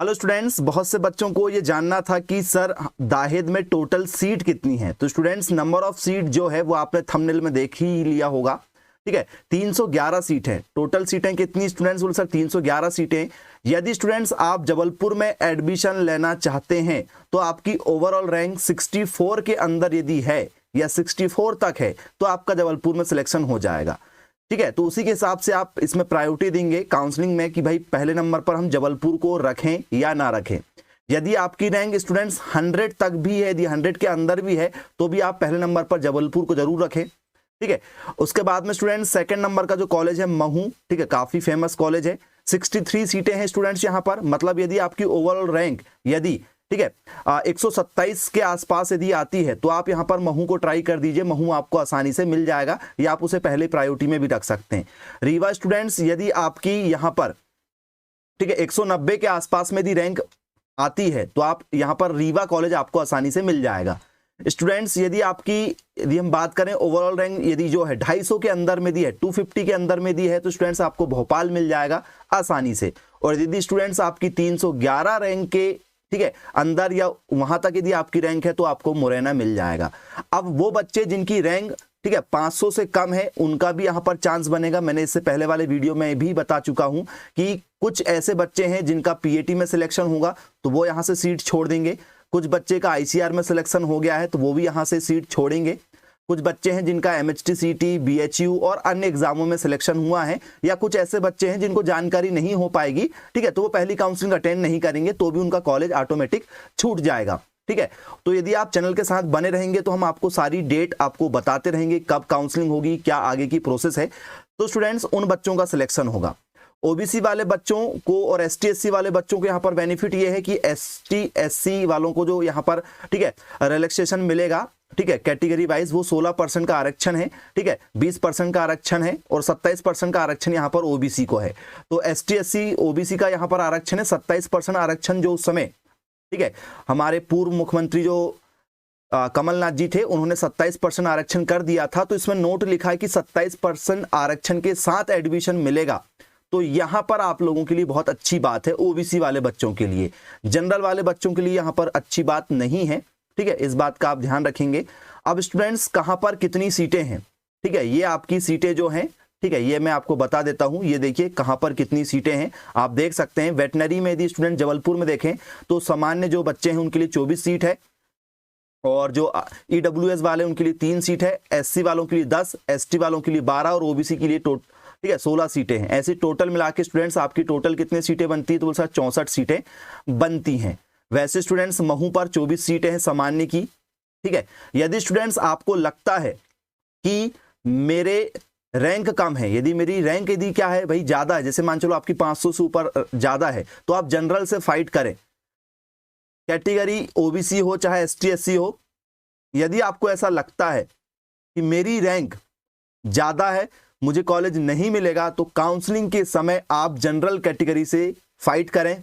Hello students, बहुत से बच्चों को ये जानना था कि सर दाहिद में टोटल सीट कितनी है। तो स्टूडेंट्स नंबर ऑफ सीट जो है वो आपने थंबनेल में देख ही लिया होगा। ठीक है, 311 सीट है। टोटल सीटें कितनी स्टूडेंट्स? बोले सर 311 सीटें। यदि स्टूडेंट्स आप जबलपुर में एडमिशन लेना चाहते हैं तो आपकी ओवरऑल रैंक 64 के अंदर यदि है या 64 तक है तो आपका जबलपुर में सिलेक्शन हो जाएगा। ठीक है, तो उसी के हिसाब से आप इसमें प्रायोरिटी देंगे काउंसलिंग में कि भाई पहले नंबर पर हम जबलपुर को रखें या ना रखें। यदि आपकी रैंक स्टूडेंट्स 100 तक भी है, यदि 100 के अंदर भी है तो भी आप पहले नंबर पर जबलपुर को जरूर रखें। ठीक है, उसके बाद में स्टूडेंट्स सेकंड नंबर का जो कॉलेज है महू, ठीक है, काफी फेमस कॉलेज है। 63 सीटें हैं स्टूडेंट्स यहाँ पर। मतलब यदि आपकी ओवरऑल रैंक यदि ठीक है 127 के आसपास यदि आती है तो आप यहाँ पर महू को ट्राई कर दीजिए, महू आपको आसानी से मिल जाएगा या आप उसे पहले प्रायोरिटी में भी रख सकते हैं। रीवा स्टूडेंट्स यदि आपकी यहाँ पर ठीक है 190 के आसपास में यदि रैंक आती है तो आप यहाँ पर रीवा कॉलेज आपको आसानी से मिल जाएगा। स्टूडेंट्स यदि हम बात करें ओवरऑल रैंक यदि जो है 250 के अंदर में दी है, 250 के अंदर में दी है तो स्टूडेंट्स आपको भोपाल मिल जाएगा आसानी से। और यदि स्टूडेंट्स आपकी 311 रैंक के ठीक है अंदर या वहां तक यदि आपकी रैंक है तो आपको मुरैना मिल जाएगा। अब वो बच्चे जिनकी रैंक ठीक है 500 से कम है उनका भी यहाँ पर चांस बनेगा। मैंने इससे पहले वाले वीडियो में भी बता चुका हूं कि कुछ ऐसे बच्चे हैं जिनका पीएटी में सिलेक्शन होगा तो वो यहाँ से सीट छोड़ देंगे। कुछ बच्चे का आईसीआर में सिलेक्शन हो गया है तो वो भी यहाँ से सीट छोड़ेंगे। कुछ बच्चे हैं जिनका एमएचटी, सीटी, बीएचयू और अन्य एग्जामों में सिलेक्शन हुआ है, या कुछ ऐसे बच्चे हैं जिनको जानकारी नहीं हो पाएगी, ठीक है, तो वो पहली काउंसलिंग अटेंड नहीं करेंगे तो भी उनका कॉलेज ऑटोमेटिक छूट जाएगा। ठीक है, तो यदि आप चैनल के साथ बने रहेंगे तो हम आपको सारी डेट आपको बताते रहेंगे कब काउंसलिंग होगी, क्या आगे की प्रोसेस है। तो स्टूडेंट्स उन बच्चों का सिलेक्शन होगा। ओबीसी वाले बच्चों को और एसटी एससी वाले बच्चों को यहाँ पर बेनिफिट ये है कि एसटी एससी वालों को जो यहाँ पर ठीक है रिलैक्सेशन मिलेगा, ठीक है, कैटेगरी वाइज वो 16% का आरक्षण है, ठीक है, 20% का आरक्षण है और 27% का आरक्षण यहाँ पर ओबीसी को है। तो एसटी एससी ओबीसी का यहाँ पर आरक्षण है 27% आरक्षण, जो उस समय ठीक है हमारे पूर्व मुख्यमंत्री जो कमलनाथ जी थे उन्होंने 27% आरक्षण कर दिया था। तो इसमें नोट लिखा है कि 27% आरक्षण के साथ एडमिशन मिलेगा। तो यहां पर आप लोगों के लिए बहुत अच्छी बात है, ओबीसी वाले बच्चों के लिए। जनरल वाले बच्चों के लिए यहां पर अच्छी बात नहीं है, ठीक है, इस बात का आप ध्यान रखेंगे। अब स्टूडेंट्स कहां पर कितनी सीटें हैं, ठीक है, ये आपकी सीटें जो हैं, ठीक है, ये मैं आपको बता देता हूं। ये देखिए कहां पर कितनी सीटें हैं, आप देख सकते हैं। वेटनरी में यदि स्टूडेंट जबलपुर में देखें तो सामान्य जो बच्चे हैं उनके लिए 24 सीट है, और जो ईडब्ल्यूएस वाले उनके लिए 3 सीट है, एससी वालों के लिए 10, एसटी वालों के लिए 12 और ओबीसी के लिए ठीक है 16 सीटें हैं। ऐसे टोटल मिला के स्टूडेंट्स आपकी टोटल कितने सीटें बनती है तो बोल सकते 64 सीटें बनती हैं। वैसे स्टूडेंट्स महू पर 24 सीटें हैं सामान्य की। ठीक है, यदि स्टूडेंट्स आपको लगता है कि मेरे रैंक कम है, यदि मेरी रैंक यदि क्या है भाई ज्यादा है, जैसे मान चलो आपकी 500 से ऊपर ज्यादा है, तो आप जनरल से फाइट करें, कैटेगरी ओबीसी हो चाहे एसटी एससी हो। यदि आपको ऐसा लगता है कि मेरी रैंक ज्यादा है, मुझे कॉलेज नहीं मिलेगा, तो काउंसलिंग के समय आप जनरल कैटेगरी से फाइट करें।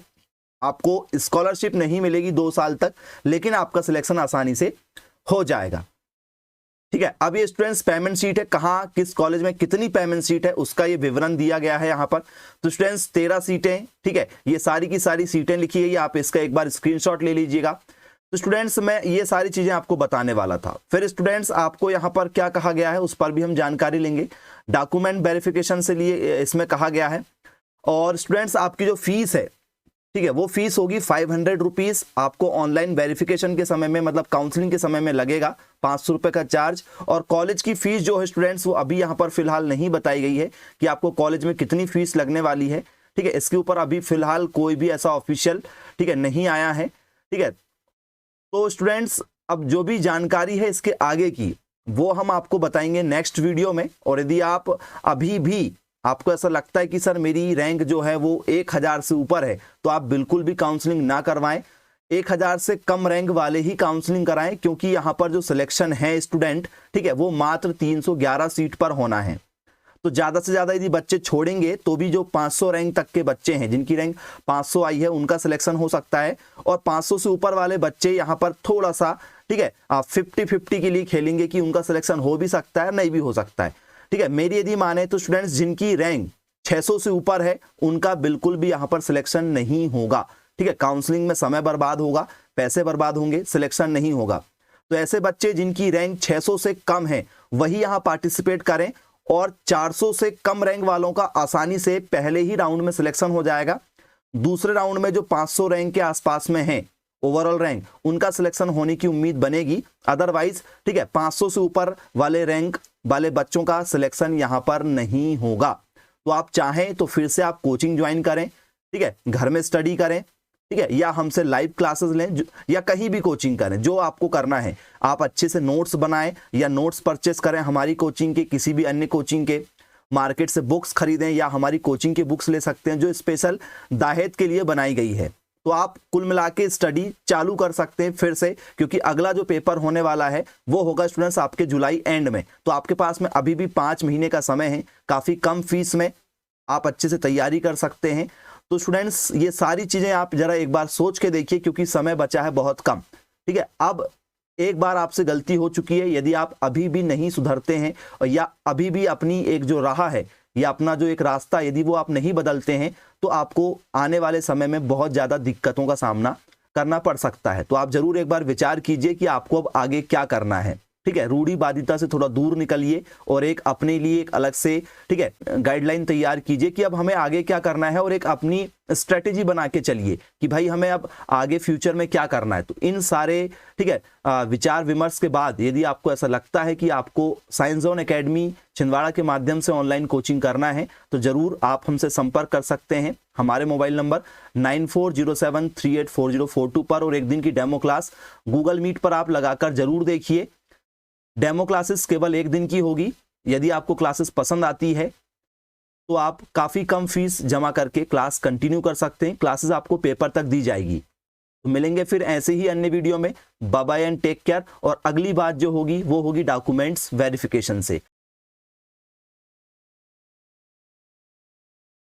आपको स्कॉलरशिप नहीं मिलेगी 2 साल तक, लेकिन आपका सिलेक्शन आसानी से हो जाएगा। ठीक है, अब ये स्टूडेंट्स पेमेंट सीट है, कहाँ किस कॉलेज में कितनी पेमेंट सीट है उसका ये विवरण दिया गया है यहाँ पर। तो स्टूडेंट्स 13 सीटें, ठीक है, ये सारी की सारी सीटें लिखी है, आप इसका एक बार स्क्रीनशॉट ले लीजिएगा। तो स्टूडेंट्स मैं ये सारी चीजें आपको बताने वाला था। फिर स्टूडेंट्स आपको यहाँ पर क्या कहा गया है उस पर भी हम जानकारी लेंगे। डॉक्यूमेंट वेरिफिकेशन से लिए इसमें कहा गया है। और स्टूडेंट्स आपकी जो फीस है, ठीक है, वो फीस होगी 500 रुपीज आपको ऑनलाइन वेरिफिकेशन के समय में, मतलब काउंसलिंग के समय में लगेगा, 500 रुपये का चार्ज। और कॉलेज की फीस जो है स्टूडेंट्स वो अभी यहाँ पर फिलहाल नहीं बताई गई है कि आपको कॉलेज में कितनी फीस लगने वाली है। ठीक है, इसके ऊपर अभी फिलहाल कोई भी ऐसा ऑफिशियल ठीक है नहीं आया है। ठीक है, तो स्टूडेंट्स अब जो भी जानकारी है इसके आगे की वो हम आपको बताएंगे नेक्स्ट वीडियो में। और यदि आप अभी भी आपको ऐसा लगता है कि सर मेरी रैंक जो है वो 1000 से ऊपर है, तो आप बिल्कुल भी काउंसलिंग ना करवाएं। 1000 से कम रैंक वाले ही काउंसलिंग कराएं, क्योंकि यहाँ पर जो सिलेक्शन है स्टूडेंट, ठीक है, वो मात्र 311 सीट पर होना है। तो ज़्यादा से ज़्यादा यदि बच्चे छोड़ेंगे तो भी जो 500 रैंक तक के बच्चे हैं, जिनकी रैंक 500 आई है, उनका सिलेक्शन हो सकता है। और 500 से ऊपर वाले बच्चे यहाँ पर थोड़ा सा ठीक है 50-50 के लिए खेलेंगे कि उनका सिलेक्शन हो भी सकता है, नहीं भी हो सकता है। ठीक है, मेरी यदि माने तो स्टूडेंट्स जिनकी रैंक 600 से ऊपर है उनका बिल्कुल भी यहाँ पर सिलेक्शन नहीं होगा। ठीक है, काउंसलिंग में समय बर्बाद होगा, पैसे बर्बाद होंगे, सिलेक्शन नहीं होगा। तो ऐसे बच्चे जिनकी रैंक 600 से कम है वही यहाँ पार्टिसिपेट करें, और 400 से कम रैंक वालों का आसानी से पहले ही राउंड में सिलेक्शन हो जाएगा। दूसरे राउंड में जो 500 रैंक के आसपास में हैं ओवरऑल रैंक, उनका सिलेक्शन होने की उम्मीद बनेगी। अदरवाइज ठीक है, 500 से ऊपर वाले रैंक वाले बच्चों का सिलेक्शन यहाँ पर नहीं होगा। तो आप चाहें तो फिर से आप कोचिंग ज्वाइन करें, ठीक है, घर में स्टडी करें, ठीक है, या हमसे लाइव क्लासेस लें, या कहीं भी कोचिंग करें, जो आपको करना है। आप अच्छे से नोट्स बनाएं या नोट्स परचेस करें हमारी कोचिंग के, किसी भी अन्य कोचिंग के, मार्केट से बुक्स खरीदें या हमारी कोचिंग की बुक्स ले सकते हैं जो स्पेशल दाहिद के लिए बनाई गई है। तो आप कुल मिला के स्टडी चालू कर सकते हैं फिर से, क्योंकि अगला जो पेपर होने वाला है वो होगा स्टूडेंट्स आपके जुलाई एंड में। तो आपके पास में अभी भी 5 महीने का समय है, काफ़ी कम फीस में आप अच्छे से तैयारी कर सकते हैं। तो स्टूडेंट्स ये सारी चीज़ें आप जरा एक बार सोच के देखिए, क्योंकि समय बचा है बहुत कम, ठीक है। अब एक बार आपसे गलती हो चुकी है, यदि आप अभी भी नहीं सुधरते हैं और या अभी भी अपनी एक जो राह है या अपना जो एक रास्ता यदि वो आप नहीं बदलते हैं, तो आपको आने वाले समय में बहुत ज़्यादा दिक्कतों का सामना करना पड़ सकता है। तो आप जरूर एक बार विचार कीजिए कि आपको अब आगे क्या करना है, ठीक है। रूढ़िवादिता से थोड़ा दूर निकलिए और एक अपने लिए एक अलग से, ठीक है, गाइडलाइन तैयार कीजिए कि अब हमें आगे क्या करना है, और एक अपनी स्ट्रेटेजी बना के चलिए कि भाई हमें अब आगे फ्यूचर में क्या करना है। तो इन सारे, ठीक है, विचार विमर्श के बाद यदि आपको ऐसा लगता है कि आपको साइंस जोन एकेडमी छिंदवाड़ा के माध्यम से ऑनलाइन कोचिंग करना है, तो जरूर आप हमसे संपर्क कर सकते हैं हमारे मोबाइल नंबर 9407384042 पर, और एक दिन की डेमो क्लास गूगल मीट पर आप लगाकर जरूर देखिए। डेमो क्लासेस केवल एक दिन की होगी। यदि आपको क्लासेस पसंद आती है तो आप काफ़ी कम फीस जमा करके क्लास कंटिन्यू कर सकते हैं। क्लासेस आपको पेपर तक दी जाएगी। तो मिलेंगे फिर ऐसे ही अन्य वीडियो में। Bye bye and take care. और अगली बात जो होगी वो होगी डॉक्यूमेंट्स वेरिफिकेशन से।